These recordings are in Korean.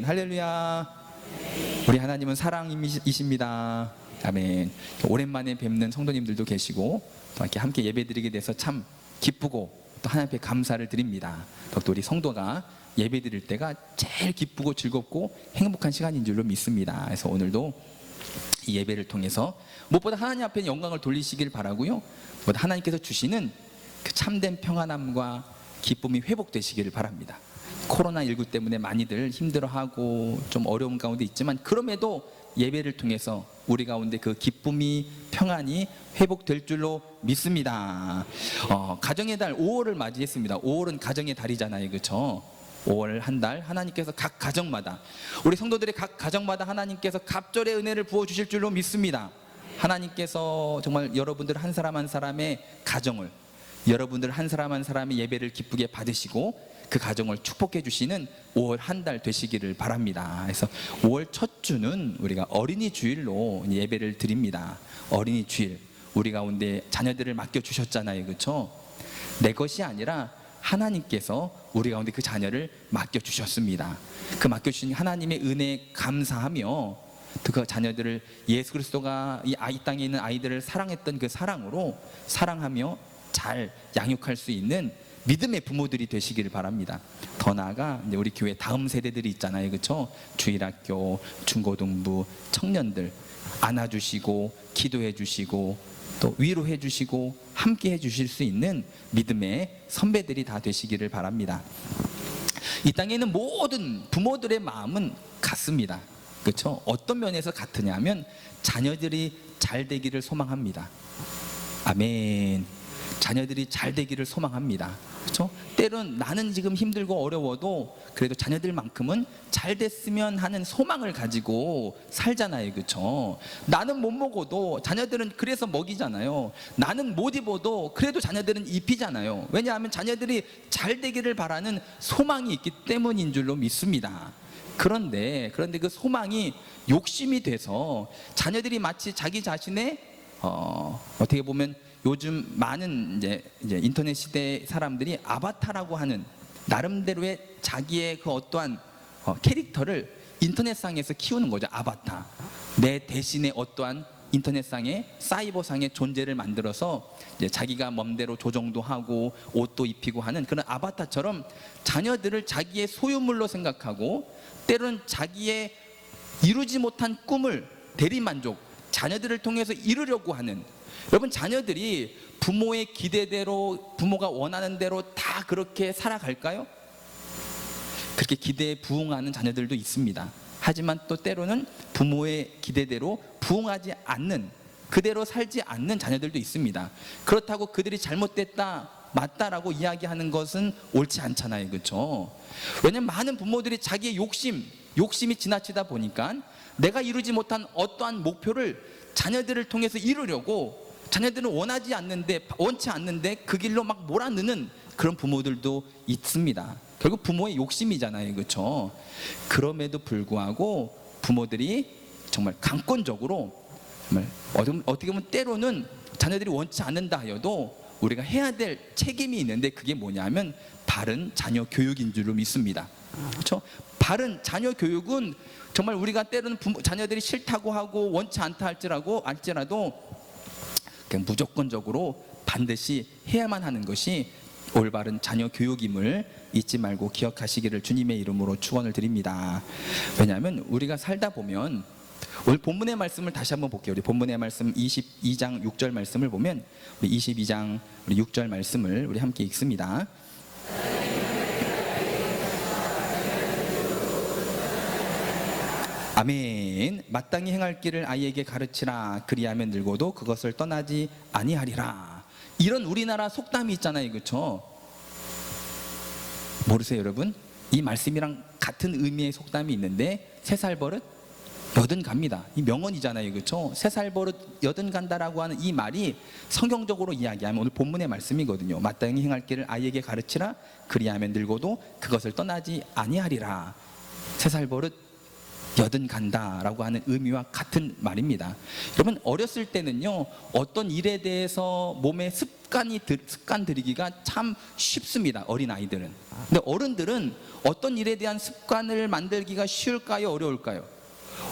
아멘. 할렐루야. 우리 하나님은 사랑이십니다. 아멘. 오랜만에 뵙는 성도님들도 계시고 또 이렇게 함께 예배드리게 돼서 참 기쁘고 또 하나님 앞에 감사를 드립니다. 또 우리 성도가 예배드릴 때가 제일 기쁘고 즐겁고 행복한 시간인 줄로 믿습니다. 그래서 오늘도 이 예배를 통해서 무엇보다 하나님 앞에 영광을 돌리시길 바라고요. 무엇보다 하나님께서 주시는 그 참된 평안함과 기쁨이 회복되시기를 바랍니다. 코로나19 때문에 많이들 힘들어하고 좀 어려운 가운데 있지만 그럼에도 예배를 통해서 우리 가운데 그 기쁨이 평안이 회복될 줄로 믿습니다. 가정의 달 5월을 맞이했습니다. 5월은 가정의 달이잖아요, 그렇죠? 5월 한 달 하나님께서 각 가정마다 우리 성도들의 각 가정마다 하나님께서 갑절의 은혜를 부어주실 줄로 믿습니다. 하나님께서 정말 여러분들 한 사람 한 사람의 가정을, 여러분들 한 사람 한 사람의 예배를 기쁘게 받으시고 그 가정을 축복해 주시는 5월 한 달 되시기를 바랍니다. 그래서 5월 첫 주는 우리가 어린이 주일로 예배를 드립니다. 어린이 주일, 우리 가운데 자녀들을 맡겨 주셨잖아요, 그렇죠? 내 것이 아니라 하나님께서 우리 가운데 그 자녀를 맡겨 주셨습니다. 그 맡겨 주신 하나님의 은혜에 감사하며 그 자녀들을 예수 그리스도가 이 땅에 있는 아이들을 사랑했던 그 사랑으로 사랑하며 잘 양육할 수 있는 믿음의 부모들이 되시기를 바랍니다. 더 나아가 이제 우리 교회 다음 세대들이 있잖아요, 그렇죠? 주일학교, 중고등부, 청년들 안아주시고 기도해 주시고 또 위로해 주시고 함께 해 주실 수 있는 믿음의 선배들이 다 되시기를 바랍니다. 이 땅에 있는 모든 부모들의 마음은 같습니다, 그렇죠? 어떤 면에서 같으냐면 자녀들이 잘 되기를 소망합니다. 아멘. 자녀들이 잘 되기를 소망합니다. 그렇죠? 때론 나는 지금 힘들고 어려워도 그래도 자녀들만큼은 잘 됐으면 하는 소망을 가지고 살잖아요, 그렇죠? 나는 못 먹어도 자녀들은 그래서 먹이잖아요. 나는 못 입어도 그래도 자녀들은 입히잖아요. 왜냐하면 자녀들이 잘 되기를 바라는 소망이 있기 때문인 줄로 믿습니다. 그런데 그 소망이 욕심이 돼서 자녀들이 마치 자기 자신의 어떻게 보면 요즘 많은 이제 인터넷 시대 사람들이 아바타라고 하는 나름대로의 자기의 그 어떠한 캐릭터를 인터넷상에서 키우는 거죠. 아바타. 내 대신에 어떠한 인터넷상의 사이버상의 존재를 만들어서 이제 자기가 맘대로 조정도 하고 옷도 입히고 하는 그런 아바타처럼 자녀들을 자기의 소유물로 생각하고 때로는 자기의 이루지 못한 꿈을 대리만족, 자녀들을 통해서 이루려고 하는, 여러분 자녀들이 부모의 기대대로 부모가 원하는 대로 다 그렇게 살아갈까요? 그렇게 기대에 부응하는 자녀들도 있습니다. 하지만 또 때로는 부모의 기대대로 부응하지 않는, 그대로 살지 않는 자녀들도 있습니다. 그렇다고 그들이 잘못됐다 맞다라고 이야기하는 것은 옳지 않잖아요, 그렇죠? 왜냐하면 많은 부모들이 자기의 욕심이 지나치다 보니까 내가 이루지 못한 어떠한 목표를 자녀들을 통해서 이루려고 자녀들은 원치 않는데 그 길로 막 몰아넣는 그런 부모들도 있습니다. 결국 부모의 욕심이잖아요, 그렇죠? 그럼에도 불구하고 부모들이 정말 강권적으로 정말 어떻게 보면 때로는 자녀들이 원치 않는다 하여도 우리가 해야 될 책임이 있는데 그게 뭐냐면 바른 자녀 교육인 줄로 믿습니다. 그렇죠? 바른 자녀 교육은 정말 우리가 때로는 자녀들이 싫다고 하고 원치 않다 할지라도 그냥 무조건적으로 반드시 해야만 하는 것이 올바른 자녀 교육임을 잊지 말고 기억하시기를 주님의 이름으로 축원을 드립니다. 왜냐하면 우리가 살다 보면, 오늘 본문의 말씀을 다시 한번 볼게요. 우리 본문의 말씀 22장 6절 말씀을 보면, 우리 22장 6절 말씀을 우리 함께 읽습니다. 아멘. 마땅히 행할 길을 아이에게 가르치라. 그리하면 늙어도 그것을 떠나지 아니하리라. 이런 우리나라 속담이 있잖아요, 그렇죠? 모르세요, 여러분? 이 말씀이랑 같은 의미의 속담이 있는데 3살 버릇 여든 갑니다. 이 명언이잖아요, 그렇죠? 3살 버릇 여든 간다라고 하는 이 말이 성경적으로 이야기하면 오늘 본문의 말씀이거든요. 마땅히 행할 길을 아이에게 가르치라. 그리하면 늙어도 그것을 떠나지 아니하리라. 3살 버릇 여든 간다라고 하는 의미와 같은 말입니다. 여러분 어렸을 때는요, 어떤 일에 대해서 몸에 습관 들이기가 참 쉽습니다. 어린 아이들은. 근데 어른들은 어떤 일에 대한 습관을 만들기가 쉬울까요? 어려울까요?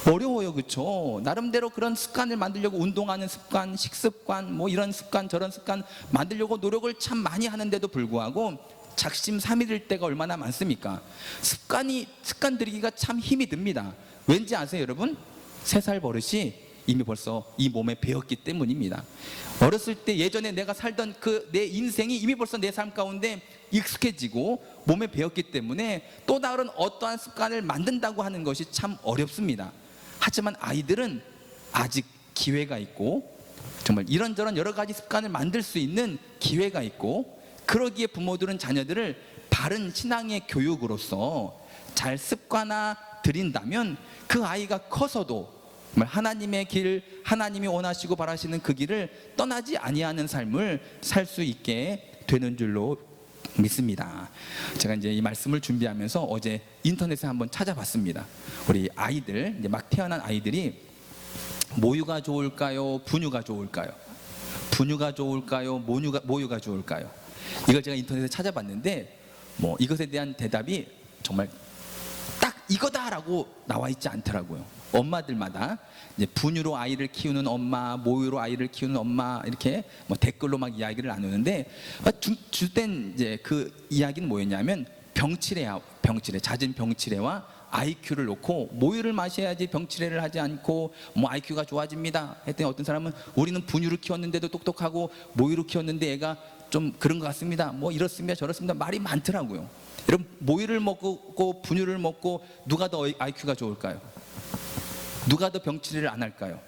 어려워요, 그렇죠? 나름대로 그런 습관을 만들려고 운동하는 습관, 식습관, 뭐 이런 습관 저런 습관 만들려고 노력을 참 많이 하는데도 불구하고 작심삼일일 때가 얼마나 많습니까? 습관 들이기가 참 힘이 듭니다. 왠지 아세요, 여러분? 3살 버릇이 이미 벌써 이 몸에 배었기 때문입니다. 어렸을 때 예전에 내가 살던 그 내 인생이 이미 벌써 내 삶 가운데 익숙해지고 몸에 배었기 때문에 또 다른 어떠한 습관을 만든다고 하는 것이 참 어렵습니다. 하지만 아이들은 아직 기회가 있고 정말 이런저런 여러 가지 습관을 만들 수 있는 기회가 있고, 그러기에 부모들은 자녀들을 바른 신앙의 교육으로서 잘 습관화 들인다면 그 아이가 커서도 정말 하나님의 길, 하나님이 원하시고 바라시는 그 길을 떠나지 아니하는 삶을 살 수 있게 되는 줄로 믿습니다. 제가 이제 이 말씀을 준비하면서 어제 인터넷에 한번 찾아봤습니다. 우리 아이들, 이제 막 태어난 아이들이 모유가 좋을까요? 분유가 좋을까요? 분유가 좋을까요? 모유가 좋을까요? 이걸 제가 인터넷에 찾아봤는데 뭐 이것에 대한 대답이 정말 딱 이거다라고 나와 있지 않더라고요. 엄마들마다 이제 분유로 아이를 키우는 엄마, 모유로 아이를 키우는 엄마 이렇게 뭐 댓글로 막 이야기를 나누는데 주된 이제 그 이야기는 뭐였냐면 병치레, 잦은 병치레와 IQ를 놓고 모유를 마셔야지 병치레를 하지 않고 뭐 IQ가 좋아집니다 했더니 어떤 사람은 우리는 분유를 키웠는데도 똑똑하고 모유로 키웠는데 애가 좀 그런 것 같습니다. 뭐 이렇습니다 저렇습니다 말이 많더라고요. 여러분, 모유를 먹고 분유를 먹고 누가 더 IQ가 좋을까요? 누가 더 병치레를 안 할까요?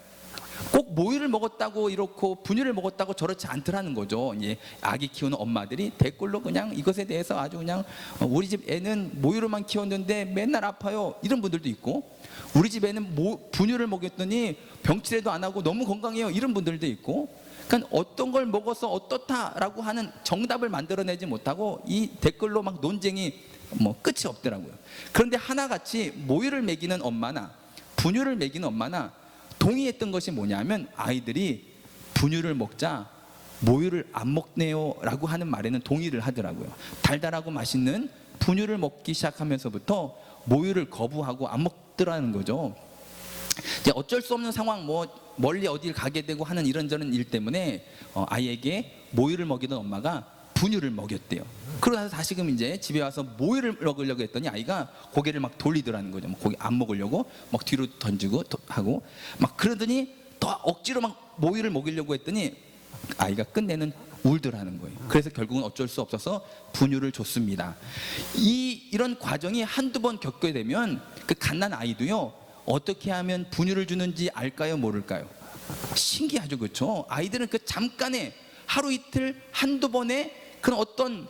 꼭 모유를 먹었다고 이렇고 분유를 먹었다고 저렇지 않더라는 거죠. 예, 아기 키우는 엄마들이 댓글로 그냥 이것에 대해서 아주 그냥 우리 집 애는 모유로만 키웠는데 맨날 아파요 이런 분들도 있고, 우리 집 애는 분유를 먹였더니 병치레도 안 하고 너무 건강해요 이런 분들도 있고, 그러니까 어떤 걸 먹어서 어떻다라고 하는 정답을 만들어내지 못하고 이 댓글로 막 논쟁이 뭐 끝이 없더라고요. 그런데 하나같이 모유를 먹이는 엄마나 분유를 먹이는 엄마나 동의했던 것이 뭐냐면 아이들이 분유를 먹자 모유를 안 먹네요 라고 하는 말에는 동의를 하더라고요. 달달하고 맛있는 분유를 먹기 시작하면서부터 모유를 거부하고 안 먹더라는 거죠. 이제 어쩔 수 없는 상황, 뭐 멀리 어딜 가게 되고 하는 이런저런 일 때문에 아이에게 모유를 먹이던 엄마가 분유를 먹였대요. 그러고 나서 다시금 이제 집에 와서 모유를 먹으려고 했더니 아이가 고개를 막 돌리더라는 거죠. 고개 안 먹으려고 막 뒤로 던지고 하고 막 그러더니 더 억지로 막 모유를 먹이려고 했더니 아이가 끝내는 울더라는 거예요. 그래서 결국은 어쩔 수 없어서 분유를 줬습니다. 이런 과정이 한두 번 겪게 되면 그 갓난 아이도요 어떻게 하면 분유를 주는지 알까요? 모를까요? 신기하죠, 그렇죠? 아이들은 그 잠깐의 하루 이틀 한두 번의 그런 어떤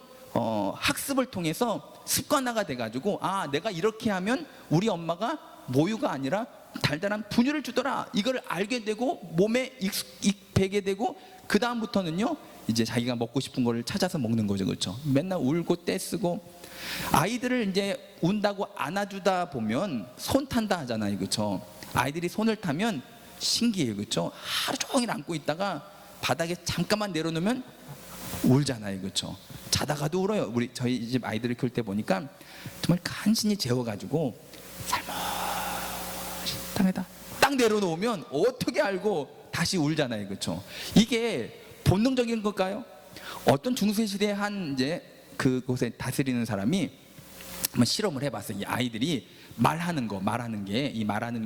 학습을 통해서 습관화가 돼가지고 아, 내가 이렇게 하면 우리 엄마가 모유가 아니라 달달한 분유를 주더라 이걸 알게 되고 몸에 익배게 되고 그 다음부터는요 이제 자기가 먹고 싶은 거를 찾아서 먹는 거죠, 그렇죠? 맨날 울고 떼쓰고 아이들을 이제 운다고 안아주다 보면 손 탄다 하잖아요, 그렇죠? 아이들이 손을 타면 신기해요, 그렇죠? 하루 종일 안고 있다가 바닥에 잠깐만 내려놓으면 울잖아요, 그렇죠? 자다가도 울어요. 저희 집 아이들을 키울 때 보니까 정말 간신히 재워가지고 살며시 땅에다 딱 내려놓으면 어떻게 알고 다시 울잖아요, 그렇죠? 이게 본능적인 걸까요? 어떤 중세 시대 한 이제 그곳에 다스리는 사람이 한번 실험을 해봤어요. 이 아이들이 말하는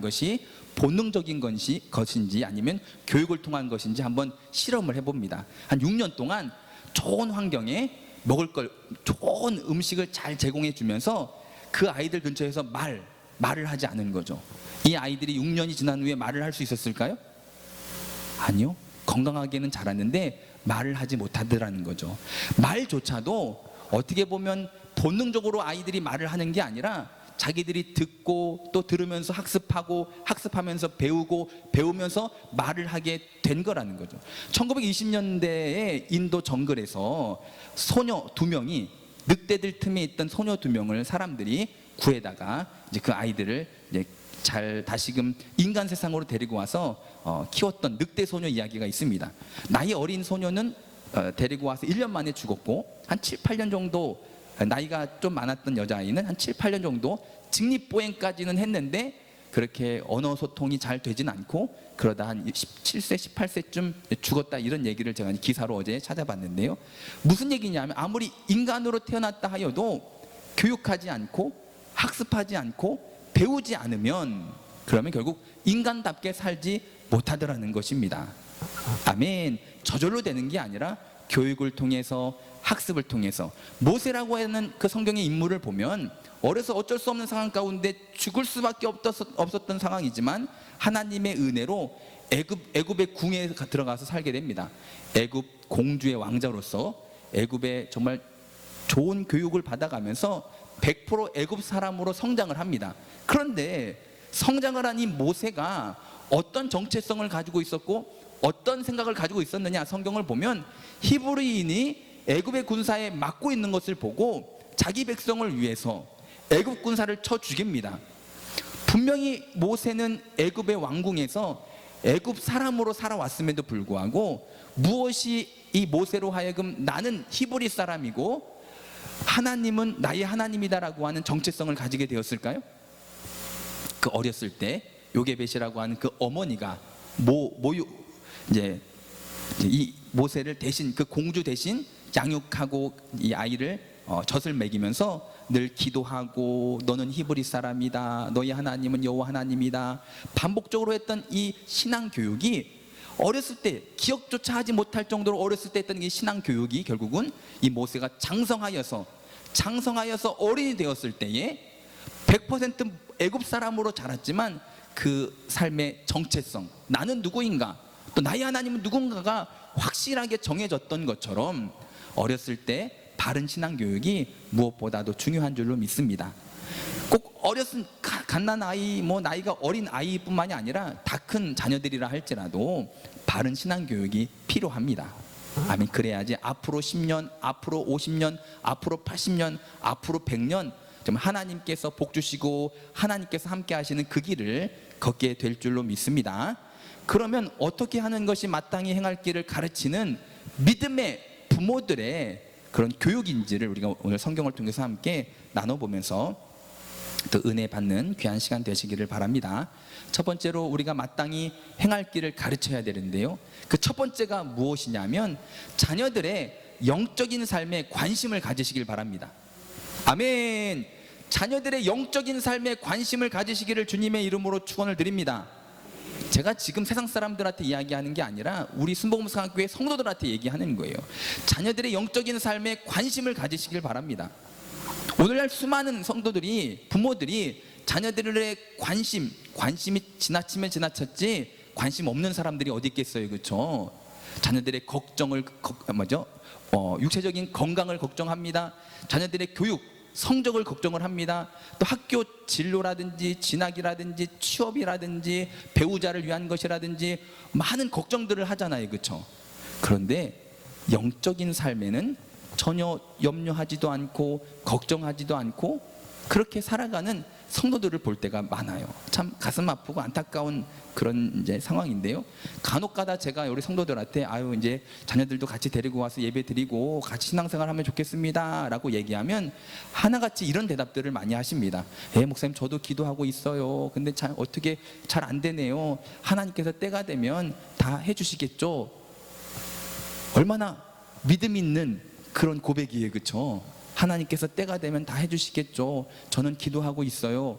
것이 본능적인 것인지 아니면 교육을 통한 것인지 한번 실험을 해봅니다. 한 6년 동안 좋은 환경에 먹을 걸 좋은 음식을 잘 제공해 주면서 그 아이들 근처에서 말을 하지 않은 거죠. 이 아이들이 6년이 지난 후에 말을 할 수 있었을까요? 아니요. 건강하게는 자랐는데 말을 하지 못하더라는 거죠. 말조차도 어떻게 보면 본능적으로 아이들이 말을 하는 게 아니라 자기들이 듣고 또 들으면서 학습하고 학습하면서 배우고 배우면서 말을 하게 된 거라는 거죠. 1920년대에 인도 정글에서 소녀 2명이 늑대들 틈에 있던 소녀 2명을 사람들이 구해다가 이제 그 아이들을 이제 잘 다시금 인간 세상으로 데리고 와서 키웠던 늑대 소녀 이야기가 있습니다. 나이 어린 소녀는 데리고 와서 1년 만에 죽었고, 한 7, 8년 정도 나이가 좀 많았던 여자아이는 한 7, 8년 정도 직립보행까지는 했는데 그렇게 언어 소통이 잘 되진 않고 그러다 한 17세, 18세쯤 죽었다, 이런 얘기를 제가 기사로 어제 찾아봤는데요. 무슨 얘기냐면, 아무리 인간으로 태어났다 하여도 교육하지 않고 학습하지 않고 배우지 않으면 그러면 결국 인간답게 살지 못하더라는 것입니다. 아멘. 저절로 되는 게 아니라 교육을 통해서, 학습을 통해서. 모세라고 하는 그 성경의 인물을 보면 어려서 어쩔 수 없는 상황 가운데 죽을 수밖에 없었던 상황이지만 하나님의 은혜로 애굽의 궁에 들어가서 살게 됩니다. 애굽 공주의 왕자로서 애굽에 정말 좋은 교육을 받아가면서 100% 애굽 사람으로 성장을 합니다. 그런데 성장을 한 이 모세가 어떤 정체성을 가지고 있었고 어떤 생각을 가지고 있었느냐, 성경을 보면 히브리인이 애굽의 군사에 맞고 있는 것을 보고 자기 백성을 위해서 애굽 군사를 쳐 죽입니다. 분명히 모세는 애굽의 왕궁에서 애굽 사람으로 살아왔음에도 불구하고 무엇이 이 모세로 하여금 나는 히브리 사람이고 하나님은 나의 하나님이다라고 하는 정체성을 가지게 되었을까요? 그 어렸을 때 요게벳이라고 하는 그 어머니가 이제 이 모세를 대신, 그 공주 대신 양육하고 이 아이를 젖을 먹이면서 늘 기도하고 너는 히브리 사람이다, 너희 하나님은 여호와 하나님이다 반복적으로 했던 이 신앙 교육이, 어렸을 때 기억조차 하지 못할 정도로 어렸을 때 했던 이 신앙 교육이 결국은 이 모세가 장성하여서 어린이 되었을 때에 100% 애굽 사람으로 자랐지만 그 삶의 정체성, 나는 누구인가, 또 나의 하나님은 누군가가 확실하게 정해졌던 것처럼 어렸을 때 바른 신앙 교육이 무엇보다도 중요한 줄로 믿습니다. 꼭 어렸은 갓난아이, 나이가 어린 아이뿐만이 아니라 다 큰 자녀들이라 할지라도 바른 신앙 교육이 필요합니다. 아멘. 그래야지 앞으로 10년, 앞으로 50년, 앞으로 80년, 앞으로 100년 좀 하나님께서 복 주시고 하나님께서 함께 하시는 그 길을 걷게 될 줄로 믿습니다. 그러면 어떻게 하는 것이 마땅히 행할 길을 가르치는 믿음의 부모들의 그런 교육인지를 우리가 오늘 성경을 통해서 함께 나눠보면서 또 은혜 받는 귀한 시간 되시기를 바랍니다. 첫 번째로 우리가 마땅히 행할 길을 가르쳐야 되는데요, 그 첫 번째가 무엇이냐면 자녀들의 영적인 삶에 관심을 가지시길 바랍니다. 아멘. 자녀들의 영적인 삶에 관심을 가지시기를 주님의 이름으로 축원을 드립니다. 제가 지금 세상 사람들한테 이야기하는 게 아니라 우리 순복음성교회 성도들한테 얘기하는 거예요. 자녀들의 영적인 삶에 관심을 가지시길 바랍니다. 오늘날 수많은 성도들이, 부모들이 자녀들의 관심이 지나치면 지나쳤지 관심 없는 사람들이 어디 있겠어요, 그렇죠? 자녀들의 걱정을 육체적인 건강을 걱정합니다. 자녀들의 교육, 성적을 걱정을 합니다. 또 학교 진로라든지 진학이라든지 취업이라든지 배우자를 위한 것이라든지 많은 걱정들을 하잖아요, 그렇죠? 그런데 영적인 삶에는 전혀 염려하지도 않고 걱정하지도 않고 그렇게 살아가는 성도들을 볼 때가 많아요. 참 가슴 아프고 안타까운 그런 이제 상황인데요. 간혹가다 제가 우리 성도들한테 이제 자녀들도 같이 데리고 와서 예배 드리고 같이 신앙생활하면 좋겠습니다라고 얘기하면 하나같이 이런 대답들을 많이 하십니다. 목사님 저도 기도하고 있어요. 근데 어떻게 잘 안 되네요. 하나님께서 때가 되면 다 해주시겠죠. 얼마나 믿음 있는 그런 고백이에요, 그렇죠? 하나님께서 때가 되면 다 해주시겠죠. 저는 기도하고 있어요.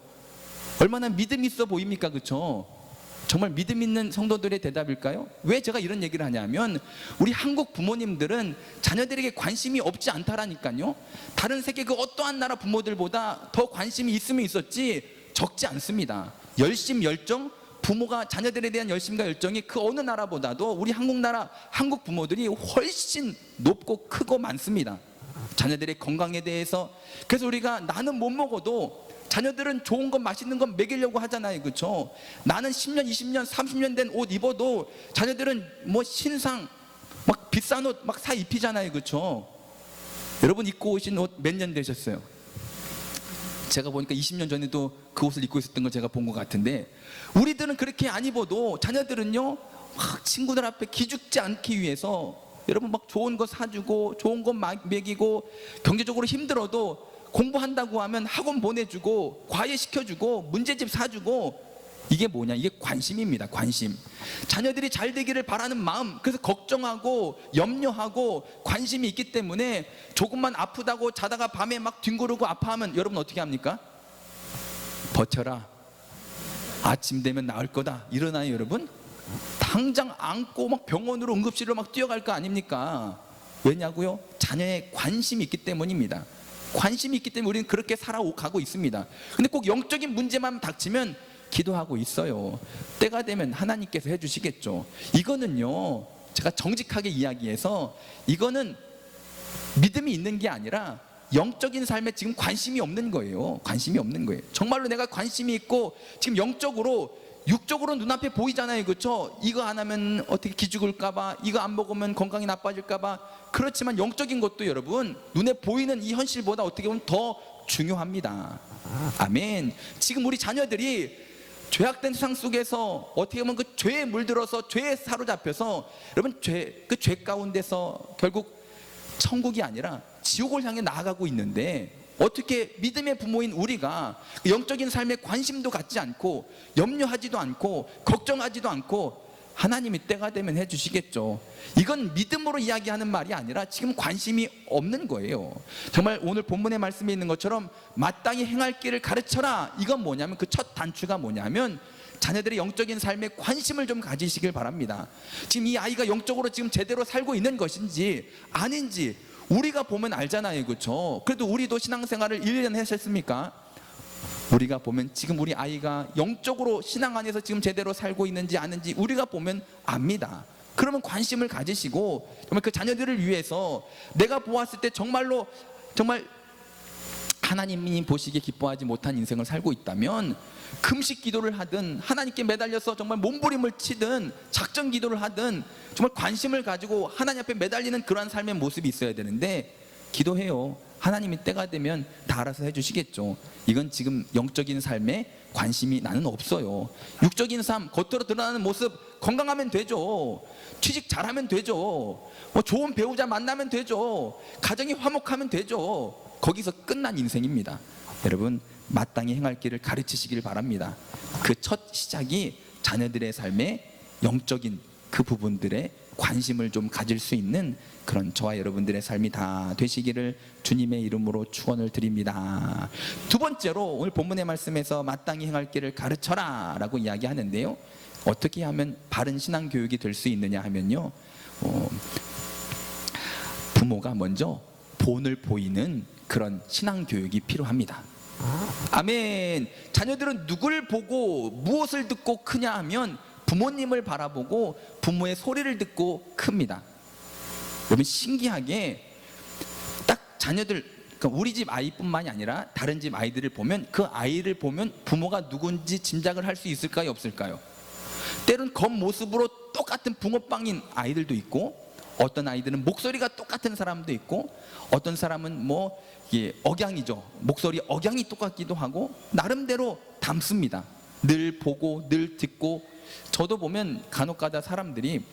얼마나 믿음 있어 보입니까, 그렇죠? 정말 믿음 있는 성도들의 대답일까요? 왜 제가 이런 얘기를 하냐면 우리 한국 부모님들은 자녀들에게 관심이 없지 않다라니까요. 다른 세계 그 어떠한 나라 부모들보다 더 관심이 있으면 있었지 적지 않습니다. 열심, 열정, 부모가 자녀들에 대한 열심과 열정이 그 어느 나라보다도 우리 한국 부모들이 훨씬 높고 크고 많습니다. 자녀들의 건강에 대해서. 그래서 우리가 나는 못 먹어도 자녀들은 좋은 것, 맛있는 것 먹이려고 하잖아요, 그렇죠? 나는 10년, 20년, 30년 된 옷 입어도 자녀들은 신상 막 비싼 옷 막 사 입히잖아요, 그렇죠? 여러분 입고 오신 옷 몇 년 되셨어요? 제가 보니까 20년 전에도 그 옷을 입고 있었던 걸 제가 본 것 같은데, 우리들은 그렇게 안 입어도 자녀들은요 막 친구들 앞에 기죽지 않기 위해서 여러분 막 좋은 거 사주고 좋은 거 먹이고 경제적으로 힘들어도 공부한다고 하면 학원 보내주고 과외 시켜주고 문제집 사주고, 이게 뭐냐? 이게 관심입니다. 관심. 자녀들이 잘 되기를 바라는 마음, 그래서 걱정하고 염려하고 관심이 있기 때문에 조금만 아프다고 자다가 밤에 막 뒹구르고 아파하면 여러분 어떻게 합니까? 버텨라, 아침 되면 나을 거다, 이러나요 여러분? 당장 안고 막 병원으로 응급실로 막 뛰어갈 거 아닙니까? 왜냐고요? 자녀의 관심이 있기 때문입니다. 관심이 있기 때문에 우리는 그렇게 살아가고 있습니다. 근데 꼭 영적인 문제만 닥치면 기도하고 있어요. 때가 되면 하나님께서 해주시겠죠. 이거는요, 제가 정직하게 이야기해서 이거는 믿음이 있는 게 아니라 영적인 삶에 지금 관심이 없는 거예요. 관심이 없는 거예요. 정말로 내가 관심이 있고 지금 영적으로, 육적으로 눈앞에 보이잖아요, 그렇죠? 이거 안 하면 어떻게 기죽을까봐, 이거 안 먹으면 건강이 나빠질까봐. 그렇지만 영적인 것도 여러분 눈에 보이는 이 현실보다 어떻게 보면 더 중요합니다. 아멘. 지금 우리 자녀들이 죄악된 세상 속에서 어떻게 보면 그 죄에 물들어서 죄에 사로잡혀서 여러분 그 죄 가운데서 결국 천국이 아니라 지옥을 향해 나아가고 있는데, 어떻게 믿음의 부모인 우리가 영적인 삶에 관심도 갖지 않고 염려하지도 않고 걱정하지도 않고, 하나님이 때가 되면 해주시겠죠. 이건 믿음으로 이야기하는 말이 아니라 지금 관심이 없는 거예요. 정말 오늘 본문의 말씀에 있는 것처럼 마땅히 행할 길을 가르쳐라. 이건 뭐냐면, 그 첫 단추가 뭐냐면 자녀들의 영적인 삶에 관심을 좀 가지시길 바랍니다. 지금 이 아이가 영적으로 지금 제대로 살고 있는 것인지 아닌지 우리가 보면 알잖아요, 그렇죠? 그래도 우리도 신앙생활을 1년 하셨습니까? 우리가 보면 지금 우리 아이가 영적으로 신앙 안에서 지금 제대로 살고 있는지 아닌지 우리가 보면 압니다. 그러면 관심을 가지시고 정말 그 자녀들을 위해서 내가 보았을 때 정말로 정말 하나님이 보시기에 기뻐하지 못한 인생을 살고 있다면 금식 기도를 하든 하나님께 매달려서 정말 몸부림을 치든 작정 기도를 하든 정말 관심을 가지고 하나님 앞에 매달리는 그러한 삶의 모습이 있어야 되는데, 기도해요. 하나님이 때가 되면 다 알아서 해주시겠죠. 이건 지금 영적인 삶에 관심이 나는 없어요. 육적인 삶, 겉으로 드러나는 모습, 건강하면 되죠. 취직 잘하면 되죠. 뭐 좋은 배우자 만나면 되죠. 가정이 화목하면 되죠. 거기서 끝난 인생입니다. 여러분 마땅히 행할 길을 가르치시길 바랍니다. 그 첫 시작이 자녀들의 삶에 영적인 그 부분들에 관심을 좀 가질 수 있는 그런 저와 여러분들의 삶이 다 되시기를 주님의 이름으로 축원을 드립니다. 두 번째로 오늘 본문의 말씀에서 마땅히 행할 길을 가르쳐라 라고 이야기하는데요, 어떻게 하면 바른 신앙 교육이 될 수 있느냐 하면요, 부모가 먼저 본을 보이는 그런 신앙 교육이 필요합니다. 아멘. 자녀들은 누굴 보고 무엇을 듣고 크냐 하면 부모님을 바라보고 부모의 소리를 듣고 큽니다. 여러분 신기하게 딱 자녀들, 그러니까 우리 집 아이뿐만이 아니라 다른 집 아이들을 보면 그 아이를 보면 부모가 누군지 짐작을 할 수 있을까요, 없을까요? 때론 겉모습으로 똑같은 붕어빵인 아이들도 있고, 어떤 아이들은 목소리가 똑같은 사람도 있고, 어떤 사람은 뭐 억양이죠. 목소리 억양이 똑같기도 하고 나름대로 닮습니다. 늘 보고 늘 듣고. 저도 보면 간혹가다 사람들이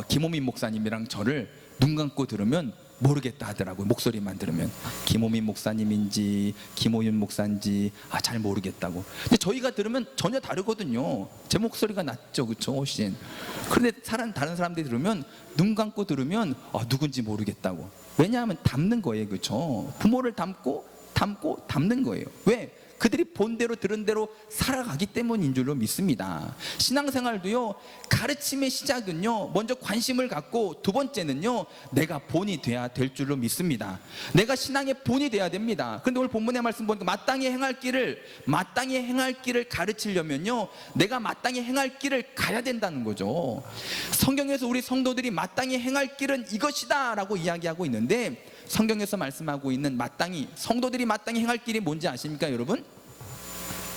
김호민 목사님이랑 저를 눈 감고 들으면 모르겠다 하더라고요. 목소리만 들으면 김호민 목사님인지 김호윤 목사인지 잘 모르겠다고. 근데 저희가 들으면 전혀 다르거든요. 제 목소리가 낫죠, 그렇죠, 훨씬. 그런데 다른 사람들이 들으면 눈 감고 들으면 누군지 모르겠다고. 왜냐하면 닮는 거예요, 그렇죠? 부모를 닮고 닮는 거예요. 왜? 그들이 본 대로 들은 대로 살아가기 때문인 줄로 믿습니다. 신앙생활도요, 가르침의 시작은요 먼저 관심을 갖고, 두 번째는요 내가 본이 돼야 될 줄로 믿습니다. 내가 신앙의 본이 돼야 됩니다. 그런데 오늘 본문의 말씀 보니까 마땅히 행할 길을 가르치려면요 내가 마땅히 행할 길을 가야 된다는 거죠. 성경에서 우리 성도들이 마땅히 행할 길은 이것이다 라고 이야기하고 있는데, 성경에서 말씀하고 있는 성도들이 마땅히 행할 길이 뭔지 아십니까, 여러분?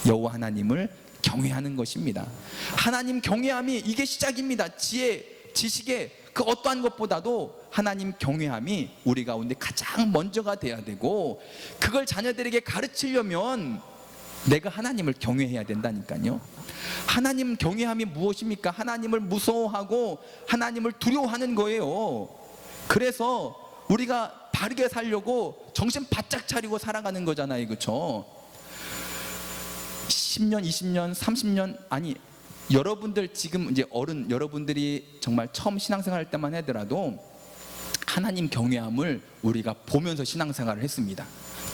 여호와 하나님을 경외하는 것입니다. 하나님 경외함이 이게 시작입니다. 지식의 그 어떠한 것보다도 하나님 경외함이 우리 가운데 가장 먼저가 돼야 되고, 그걸 자녀들에게 가르치려면 내가 하나님을 경외해야 된다니까요. 하나님 경외함이 무엇입니까? 하나님을 무서워하고 하나님을 두려워하는 거예요. 그래서 우리가 바르게 살려고 정신 바짝 차리고 살아가는 거잖아요. 그렇죠? 10년, 20년, 30년, 아니 여러분들 지금 이제 어른 여러분들이 정말 처음 신앙생활 할 때만 하더라도 하나님 경외함을 우리가 보면서 신앙생활을 했습니다.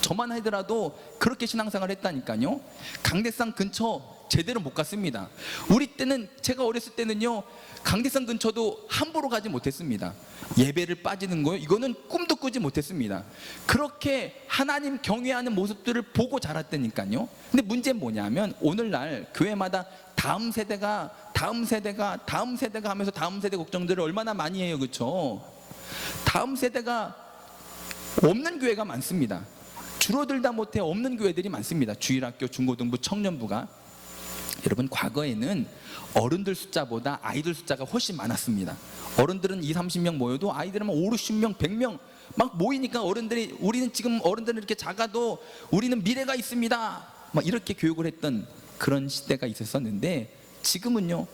저만 하더라도 그렇게 신앙생활을 했다니까요. 강대상 근처 제대로 못 갔습니다. 우리 때는, 제가 어렸을 때는요, 강대상 근처도 함부로 가지 못했습니다. 예배를 빠지는 거요, 이거는 꿈도 꾸지 못했습니다. 그렇게 하나님 경외하는 모습들을 보고 자랐다니까요. 근데 문제는 뭐냐면 오늘날 교회마다 다음 세대가 하면서 다음 세대 걱정들을 얼마나 많이 해요. 그렇죠? 다음 세대가 없는 교회가 많습니다. 줄어들다 못해 없는 교회들이 많습니다. 주일학교, 중고등부, 청년부가. 여러분, 과거에는 어른들 숫자보다 아이들 숫자가 훨씬 많았습니다. 어른들은 20, 30명 모여도 아이들은 5, 60명, 100명 막 모이니까 어른들이, 우리는 지금 어른들은 이렇게 작아도 우리는 미래가 있습니다, 막 이렇게 교육을 했던 그런 시대가 있었는데 지금은요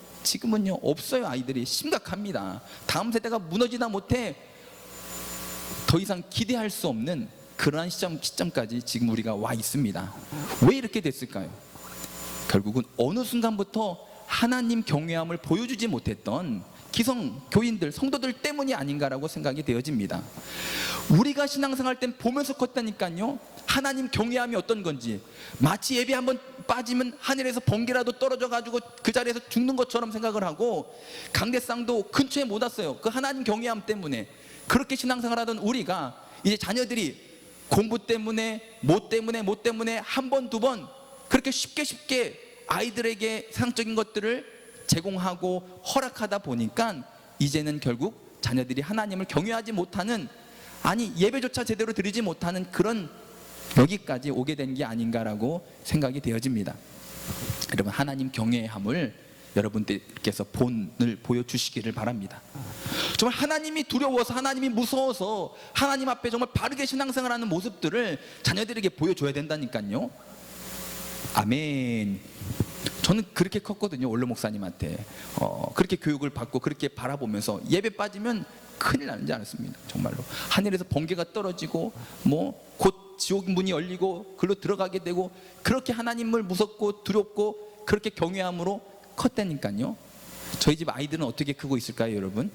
없어요. 아이들이 심각합니다. 다음 세대가 무너지다 못해 더 이상 기대할 수 없는 그러한 시점까지 지금 우리가 와 있습니다. 왜 이렇게 됐을까요? 결국은 어느 순간부터 하나님 경외함을 보여주지 못했던 기성 교인들, 성도들 때문이 아닌가라고 생각이 되어집니다. 우리가 신앙생활 땐 보면서 컸다니까요. 하나님 경외함이 어떤 건지, 마치 예배 한번 빠지면 하늘에서 번개라도 떨어져 가지고 그 자리에서 죽는 것처럼 생각을 하고, 강대상도 근처에 못 왔어요. 그 하나님 경외함 때문에. 그렇게 신앙생활하던 우리가 이제 자녀들이 공부 때문에 뭐 때문에 한 번, 두 번 그렇게 쉽게 아이들에게 세상적인 것들을 제공하고 허락하다 보니까 이제는 결국 자녀들이 하나님을 경외하지 못하는, 아니 예배조차 제대로 드리지 못하는 그런 여기까지 오게 된 게 아닌가라고 생각이 되어집니다. 여러분, 하나님 경외함을 여러분들께서 본을 보여주시기를 바랍니다. 정말 하나님이 두려워서, 하나님이 무서워서 하나님 앞에 정말 바르게 신앙생활하는 모습들을 자녀들에게 보여줘야 된다니까요. 아멘. 저는 그렇게 컸거든요. 원로 목사님한테 그렇게 교육을 받고 그렇게 바라보면서 예배 빠지면 큰일 나는 줄 알았습니다. 정말로 하늘에서 번개가 떨어지고 뭐 곧 지옥 문이 열리고 글로 들어가게 되고, 그렇게 하나님을 무섭고 두렵고 그렇게 경외함으로 컸다니까요. 저희 집 아이들은 어떻게 크고 있을까요, 여러분?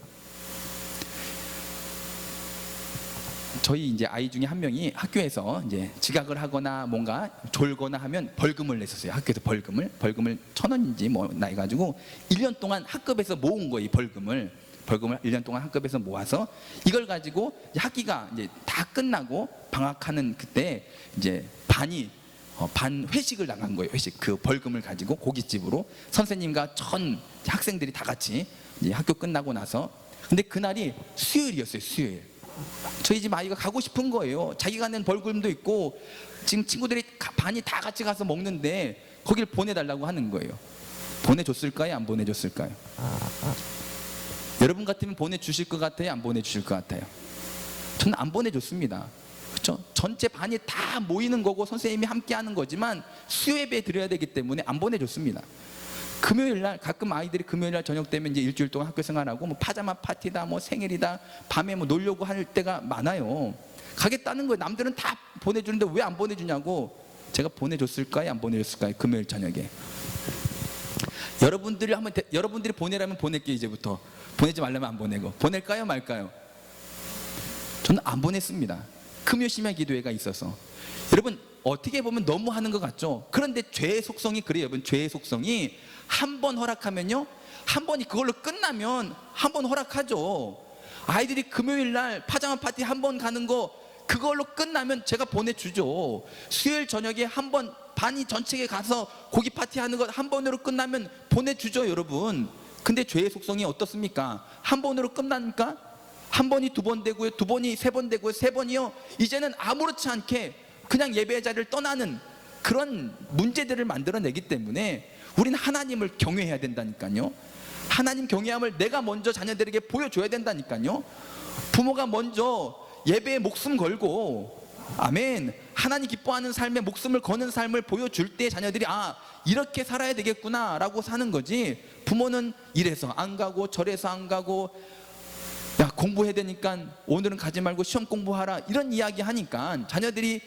저희 이제 아이 중에 한 명이 학교에서 이제 지각을 하거나 뭔가 졸거나 하면 벌금을 냈었어요. 학교에서 벌금을 1,000원인지 뭐 나해가지고 1년 동안 학급에서 모은 거예요. 벌금을 1년 동안 학급에서 모아서 이걸 가지고 학기가 이제 다 끝나고 방학하는 그때 이제 반 회식을 나간 거예요. 회식, 그 벌금을 가지고 고깃집으로 선생님과 전 학생들이 다 같이 이제 학교 끝나고 나서. 근데 그날이 수요일이었어요. 수요일. 저희 집 아이가 가고 싶은 거예요. 자기가 낸 벌금도 있고 지금 친구들이 반이 다 같이 가서 먹는데 거길 보내달라고 하는 거예요. 보내줬을까요? 안 보내줬을까요? 여러분 같으면 보내주실 것 같아요? 안 보내주실 것 같아요? 저는 안 보내줬습니다. 그렇죠? 전체 반이 다 모이는 거고 선생님이 함께 하는 거지만 수요예배 드려야 되기 때문에 안 보내줬습니다. 금요일날, 가끔 아이들이 금요일날 저녁 되면 이제 일주일 동안 학교 생활하고 뭐 파자마 파티다, 뭐 생일이다, 밤에 뭐 놀려고 할 때가 많아요. 가겠다는 거예요. 남들은 다 보내주는데 왜 안 보내주냐고. 제가 보내줬을까요? 안 보내줬을까요? 금요일 저녁에. 여러분들이 보내라면 보낼게요. 이제부터. 보내지 말라면 안 보내고. 보낼까요? 말까요? 저는 안 보냈습니다. 금요 심야 기도회가 있어서. 여러분, 어떻게 보면 너무 하는 것 같죠? 그런데 죄의 속성이 그래요. 여러분, 죄의 속성이 한 번 허락하면요, 한 번이 그걸로 끝나면 한 번 허락하죠. 아이들이 금요일날 파자마 파티 한 번 가는 거 그걸로 끝나면 제가 보내주죠. 수요일 저녁에 한 번 반이 전체에 가서 고기 파티 하는 거 한 번으로 끝나면 보내주죠, 여러분. 근데 죄의 속성이 어떻습니까? 한 번으로 끝나니까 한 번이 두 번 되고요, 두 번이 세 번 되고요, 세 번이요, 이제는 아무렇지 않게 그냥 예배의 자리를 떠나는 그런 문제들을 만들어내기 때문에 우리는 하나님을 경외해야 된다니까요. 하나님 경외함을 내가 먼저 자녀들에게 보여줘야 된다니까요. 부모가 먼저 예배에 목숨 걸고 아멘. 하나님 기뻐하는 삶에 목숨을 거는 삶을 보여줄 때 자녀들이 이렇게 살아야 되겠구나 라고 사는 거지. 부모는 이래서 안 가고 저래서 안 가고, 야 공부해야 되니까 오늘은 가지 말고 시험 공부하라, 이런 이야기 하니까 자녀들이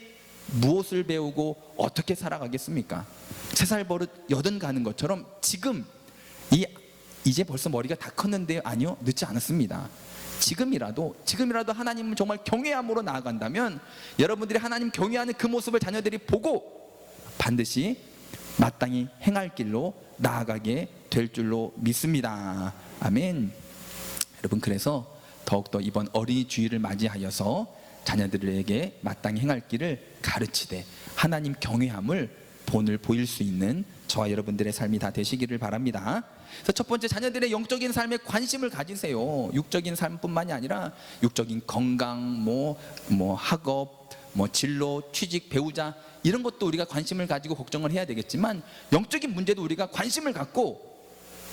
무엇을 배우고 어떻게 살아가겠습니까? 3살 버릇 80 가는 것처럼 지금 이제 벌써 머리가 다 컸는데요. 아니요, 늦지 않았습니다. 지금이라도 하나님을 정말 경외함으로 나아간다면 여러분들이 하나님 경외하는 그 모습을 자녀들이 보고 반드시 마땅히 행할 길로 나아가게 될 줄로 믿습니다. 아멘. 여러분, 그래서 더욱더 이번 어린이 주일을 맞이하여서 자녀들에게 마땅히 행할 길을 가르치되 하나님 경외함을 본을 보일 수 있는 저와 여러분들의 삶이 다 되시기를 바랍니다. 그래서 첫 번째, 자녀들의 영적인 삶에 관심을 가지세요. 육적인 삶뿐만이 아니라 육적인 건강, 학업, 진로, 취직, 배우자, 이런 것도 우리가 관심을 가지고 걱정을 해야 되겠지만 영적인 문제도 우리가 관심을 갖고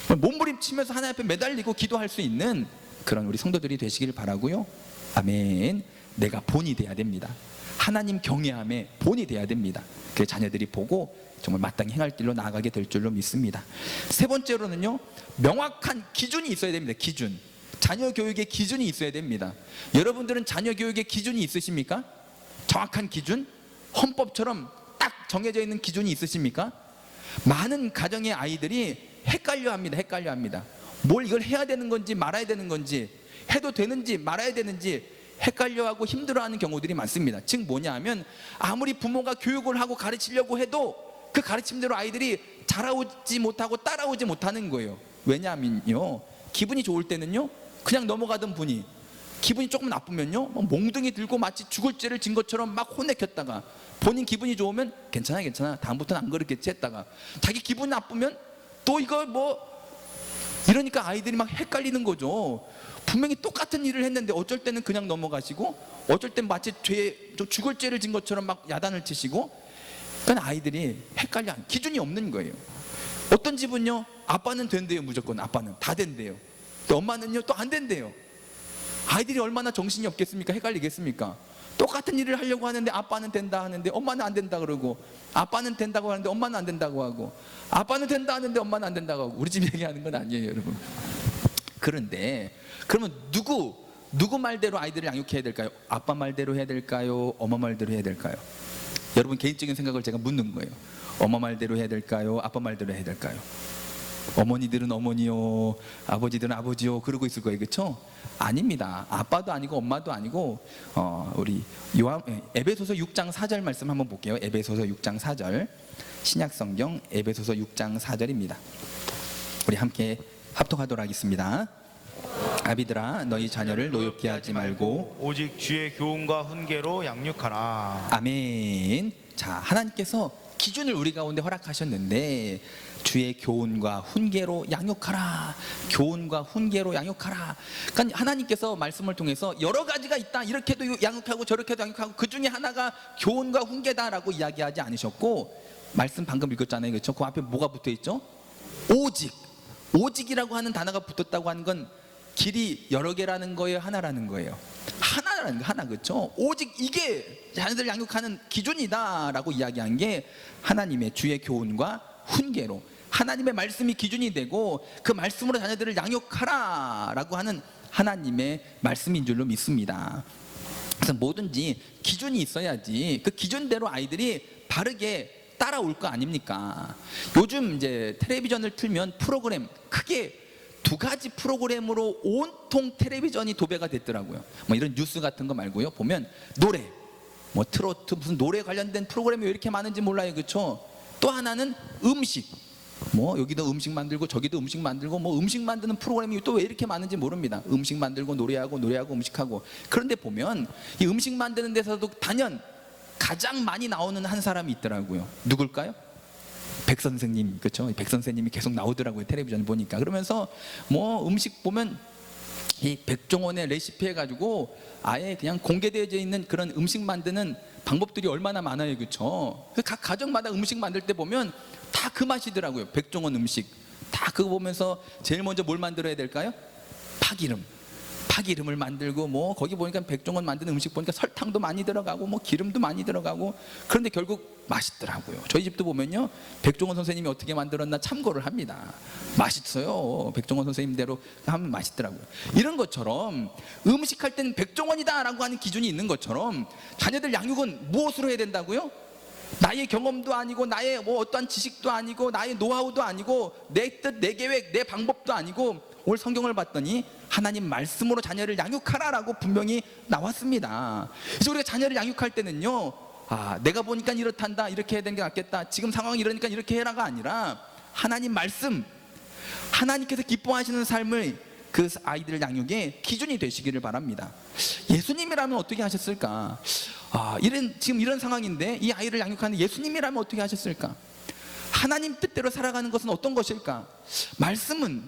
몸부림치면서 하나님 앞에 매달리고 기도할 수 있는 그런 우리 성도들이 되시길 바라고요. 아멘. 내가 본이 돼야 됩니다. 하나님 경외함의 본이 돼야 됩니다. 그 자녀들이 보고 정말 마땅히 행할 길로 나아가게 될 줄로 믿습니다. 세 번째로는요, 명확한 기준이 있어야 됩니다. 기준. 자녀 교육의 기준이 있어야 됩니다. 여러분들은 자녀 교육의 기준이 있으십니까? 정확한 기준? 헌법처럼 딱 정해져 있는 기준이 있으십니까? 많은 가정의 아이들이 헷갈려합니다. 뭘 이걸 해야 되는 건지 말아야 되는 건지, 해도 되는지 말아야 되는지 헷갈려하고 힘들어하는 경우들이 많습니다. 즉 뭐냐 하면, 아무리 부모가 교육을 하고 가르치려고 해도 그 가르침대로 아이들이 자라오지 못하고 따라오지 못하는 거예요. 왜냐하면요, 기분이 좋을 때는요 그냥 넘어가던 분이 기분이 조금 나쁘면요 몽둥이 들고 마치 죽을 죄를 진 것처럼 막 혼내켰다가, 본인 기분이 좋으면 괜찮아 다음부터는 안 그렇겠지 했다가, 자기 기분 나쁘면 또 이거 이러니까 아이들이 막 헷갈리는 거죠. 분명히 똑같은 일을 했는데 어쩔 때는 그냥 넘어가시고, 어쩔 땐 마치 죽을 죄를 진 것처럼 막 야단을 치시고, 그러니까 아이들이 헷갈려. 기준이 없는 거예요. 어떤 집은요 아빠는 된대요. 무조건 아빠는 다 된대요. 또 엄마는요 또 안 된대요. 아이들이 얼마나 정신이 없겠습니까? 헷갈리겠습니까? 똑같은 일을 하려고 하는데 아빠는 된다 하는데 엄마는 안 된다 그러고, 아빠는 된다고 하는데 엄마는 안 된다고 하고, 아빠는 된다 하는데 엄마는 안 된다고 하고. 우리 집 얘기하는 건 아니에요, 여러분. 그런데 그러면 누구 말대로 아이들을 양육해야 될까요? 아빠 말대로 해야 될까요? 엄마 말대로 해야 될까요? 여러분 개인적인 생각을 제가 묻는 거예요. 엄마 말대로 해야 될까요? 아빠 말대로 해야 될까요? 어머니들은 어머니요, 아버지들은 아버지요, 그러고 있을 거예요. 그렇죠? 아닙니다. 아빠도 아니고 엄마도 아니고, 우리 에베소서 6장 4절 말씀 한번 볼게요. 에베소서 6장 4절, 신약성경 에베소서 6장 4절입니다. 우리 함께 합독하도록 하겠습니다. 아비들아, 너희 자녀를 노엽게 하지 말고 오직 주의 교훈과 훈계로 양육하라. 아멘. 자, 하나님께서 기준을 우리 가운데 허락하셨는데, 주의 교훈과 훈계로 양육하라. 교훈과 훈계로 양육하라. 그러니까 하나님께서 말씀을 통해서 여러 가지가 있다, 이렇게도 양육하고 저렇게도 양육하고, 그 중에 하나가 교훈과 훈계다라고 이야기하지 않으셨고, 말씀 방금 읽었잖아요. 그렇죠? 그 앞에 뭐가 붙어 있죠? 오직이라고 하는 단어가 붙었다고 하는 건 길이 여러 개라는 거예요, 하나라는 거예요? 하나라는 거, 하나. 그렇죠? 오직 이게 자녀들 양육하는 기준이다라고 이야기한 게 하나님의 주의 교훈과 훈계로, 하나님의 말씀이 기준이 되고 그 말씀으로 자녀들을 양육하라라고 하는 하나님의 말씀인 줄로 믿습니다. 그래서 뭐든지 기준이 있어야지 그 기준대로 아이들이 바르게 따라올 거 아닙니까? 요즘 이제 텔레비전을 틀면 프로그램, 크게 2가지 프로그램으로 온통 텔레비전이 도배가 됐더라고요. 이런 뉴스 같은 거 말고요, 보면 노래, 트로트, 무슨 노래 관련된 프로그램이 왜 이렇게 많은지 몰라요. 그렇죠? 또 하나는 음식, 여기도 음식 만들고 저기도 음식 만들고, 음식 만드는 프로그램이 또 왜 이렇게 많은지 모릅니다. 음식 만들고 노래하고 음식하고. 그런데 보면 이 음식 만드는 데서도 단연 가장 많이 나오는 한 사람이 있더라고요. 누굴까요? 백 선생님. 그렇죠? 백 선생님이 계속 나오더라고요, 텔레비전 보니까. 그러면서 음식 보면 이 백종원의 레시피 해가지고 아예 그냥 공개되어져 있는 그런 음식 만드는 방법들이 얼마나 많아요. 그렇죠? 각 가정마다 음식 만들 때 보면 다 그 맛이더라고요. 백종원 음식 다 그거 보면서 제일 먼저 뭘 만들어야 될까요? 파기름 파기름을 만들고 뭐 거기 보니까 백종원 만드는 음식 보니까 설탕도 많이 들어가고 뭐 기름도 많이 들어가고, 그런데 결국 맛있더라고요. 저희 집도 보면요, 백종원 선생님이 어떻게 만들었나 참고를 합니다. 맛있어요. 백종원 선생님대로 하면 맛있더라고요. 이런 것처럼 음식할 땐 백종원이다라고 하는 기준이 있는 것처럼 자녀들 양육은 무엇으로 해야 된다고요? 나의 경험도 아니고 나의 뭐 어떠한 지식도 아니고 나의 노하우도 아니고 내 뜻, 내 계획, 내 방법도 아니고, 오늘 성경을 봤더니 하나님 말씀으로 자녀를 양육하라라고 분명히 나왔습니다. 그래서 우리가 자녀를 양육할 때는요, 내가 보니까 이렇단다, 이렇게 해야 되는 게 낫겠다, 지금 상황이 이러니까 이렇게 해라가 아니라 하나님 말씀, 하나님께서 기뻐하시는 삶을 그 아이들 양육의 기준이 되시기를 바랍니다. 예수님이라면 어떻게 하셨을까? 지금 이런 상황인데 이 아이를 양육하는 예수님이라면 어떻게 하셨을까? 하나님 뜻대로 살아가는 것은 어떤 것일까?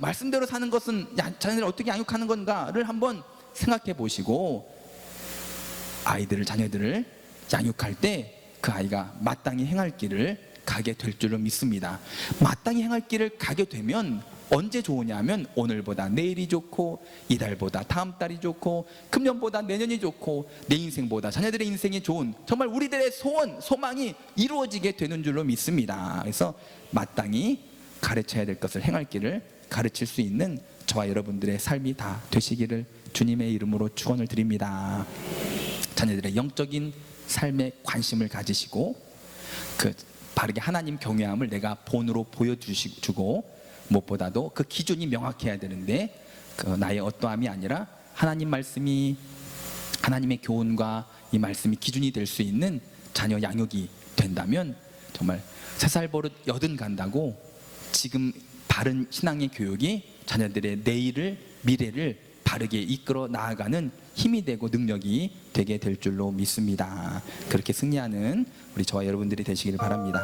말씀대로 사는 것은 자녀들을 어떻게 양육하는 건가를 한번 생각해 보시고, 자녀들을 양육할 때 그 아이가 마땅히 행할 길을 가게 될 줄로 믿습니다. 마땅히 행할 길을 가게 되면 언제 좋으냐 하면 오늘보다 내일이 좋고, 이달보다 다음 달이 좋고, 금년보다 내년이 좋고, 내 인생보다 자녀들의 인생이 좋은, 정말 우리들의 소원, 소망이 이루어지게 되는 줄로 믿습니다. 그래서 마땅히 가르쳐야 될 것을 행할 길을 가르칠 수 있는 저와 여러분들의 삶이 다 되시기를 주님의 이름으로 축원을 드립니다. 자녀들의 영적인 삶에 관심을 가지시고, 바르게 하나님 경외함을 내가 본으로 보여주고, 무엇보다도 그 기준이 명확해야 되는데, 나의 어떠함이 아니라 하나님 말씀이, 하나님의 교훈과 이 말씀이 기준이 될 수 있는 자녀 양육이 된다면 정말 3살 버릇 80 간다고 지금 바른 신앙의 교육이 자녀들의 내일을, 미래를 바르게 이끌어 나아가는 힘이 되고 능력이 되게 될 줄로 믿습니다. 그렇게 승리하는 우리 저와 여러분들이 되시길 바랍니다.